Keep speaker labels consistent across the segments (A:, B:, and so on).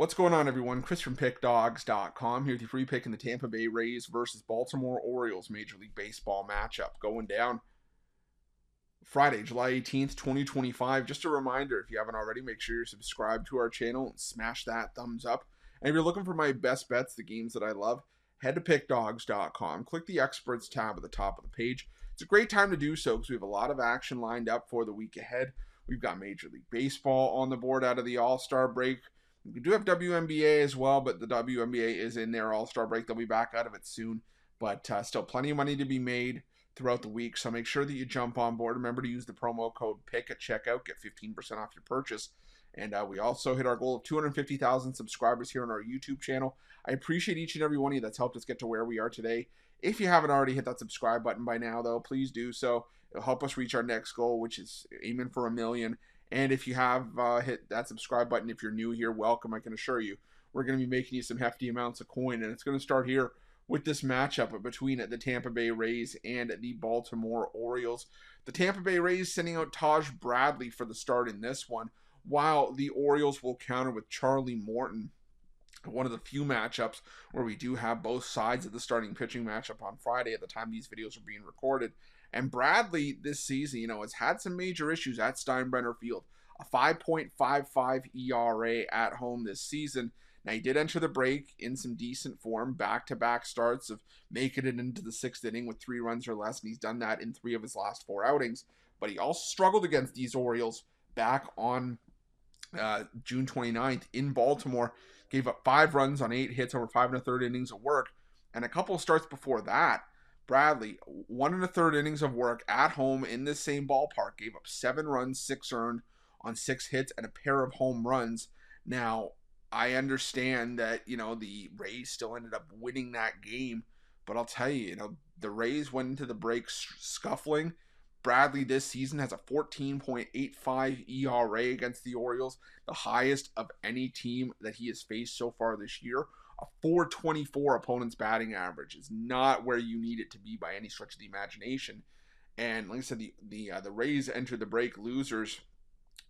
A: What's going on, everyone? Chris from Pickdawgz.com here with your free pick in the Tampa Bay Rays versus Baltimore Orioles Major League Baseball matchup going down Friday, July 18th, 2025. Just a reminder, if you haven't already, make sure you're subscribed to our channel and smash that thumbs up. And if you're looking for my best bets, the games that I love, head to Pickdawgz.com. Click the Experts tab at the top of the page. It's a great time to do so because we have a lot of action lined up for the week ahead. We've got Major League Baseball on the board out of the All-Star break. We do have WNBA as well, but the WNBA is in their All-Star break. They'll be back out of it soon, but still plenty of money to be made throughout the week, so make sure that you jump on board. Remember to use the promo code PICK at checkout, get 15% off your purchase. And we also hit our goal of 250,000 subscribers here on our YouTube channel. I appreciate each and every one of you that's helped us get to where we are today. If you haven't already hit that subscribe button by now, though, please do so. It'll help us reach our next goal, which is aiming for 1 million. And if you have hit that subscribe button, if you're new here, welcome. I can assure you, we're going to be making you some hefty amounts of coin. And it's going to start here with this matchup between the Tampa Bay Rays and the Baltimore Orioles. The Tampa Bay Rays sending out Taj Bradley for the start in this one, while the Orioles will counter with Charlie Morton. One of the few matchups where we do have both sides of the starting pitching matchup on Friday at the time these videos are being recorded. And Bradley this season, has had some major issues at Steinbrenner Field. A 5.55 ERA at home this season. Now, he did enter the break in some decent form, back-to-back starts of making it into the 6th inning with 3 runs or less, and he's done that in 3 of his last 4 outings. But he also struggled against these Orioles back on June 29th in Baltimore. Gave up 5 runs on 8 hits over 5 1/3 innings of work. And a couple of starts before that, Bradley, 1 1/3 innings of work at home in this same ballpark, gave up 7 runs, 6 earned on 6 hits and a pair of home runs. Now, I understand that, the Rays still ended up winning that game, but I'll tell you, the Rays went into the break scuffling. Bradley this season has a 14.85 ERA against the Orioles, the highest of any team that he has faced so far this year. A 424 opponent's batting average is not where you need it to be by any stretch of the imagination. And like I said, the Rays entered the break losers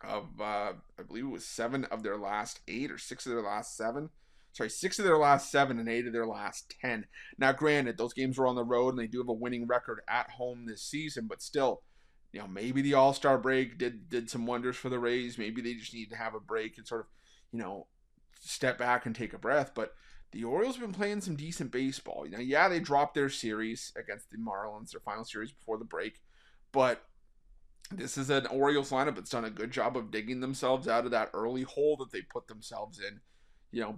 A: of, I believe it was 7 of their last 8 or 6 of their last 7. Sorry, 6 of their last 7 and 8 of their last 10. Now, granted, those games were on the road and they do have a winning record at home this season, but still, maybe the All-Star break did some wonders for the Rays. Maybe they just need to have a break and sort of, step back and take a breath. But the Orioles have been playing some decent baseball. Yeah, they dropped their series against the Marlins, their final series before the break, but this is an Orioles lineup that's done a good job of digging themselves out of that early hole that they put themselves in,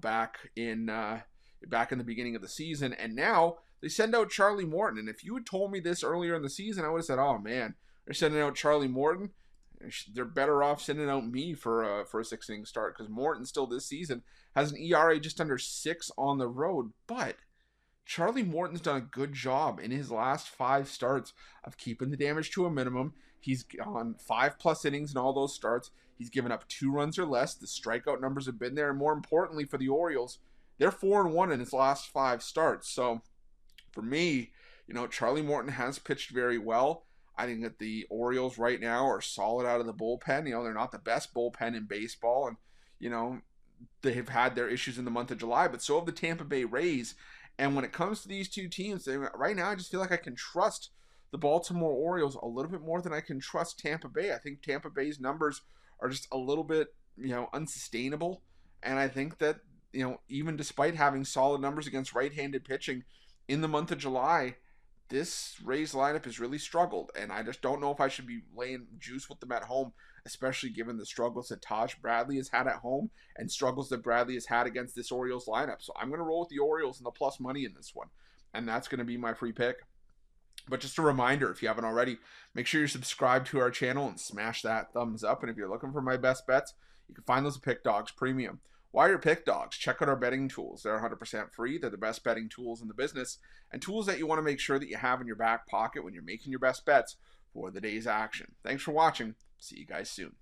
A: back in the beginning of the season. And now they send out Charlie Morton. And if you had told me this earlier in the season, I would have said, oh man, they're sending out Charlie Morton. They're better off sending out me for a 6-inning start, because Morton still this season has an ERA just under 6 on the road. But Charlie Morton's done a good job in his last 5 starts of keeping the damage to a minimum. He's gone 5+ innings in all those starts. He's given up 2 runs or less. The strikeout numbers have been there. And more importantly for the Orioles, they're 4-1 in his last 5 starts. So for me, Charlie Morton has pitched very well. I think that the Orioles right now are solid out of the bullpen. They're not the best bullpen in baseball. And, they have had their issues in the month of July, but so have the Tampa Bay Rays. And when it comes to these two teams, right now I just feel like I can trust the Baltimore Orioles a little bit more than I can trust Tampa Bay. I think Tampa Bay's numbers are just a little bit, unsustainable. And I think that, even despite having solid numbers against right-handed pitching in the month of July, this Rays lineup has really struggled. And I just don't know if I should be laying juice with them at home, especially given the struggles that Taj Bradley has had at home and struggles that Bradley has had against this Orioles lineup. So I'm going to roll with the Orioles and the plus money in this one. And that's going to be my free pick. But just a reminder, if you haven't already, make sure you're subscribed to our channel and smash that thumbs up. And if you're looking for my best bets, you can find those at Pick Dawgz Premium. While you're Pick Dawgz, check out our betting tools. They're 100% free. They're the best betting tools in the business, and tools that you want to make sure that you have in your back pocket when you're making your best bets for the day's action. Thanks for watching. See you guys soon.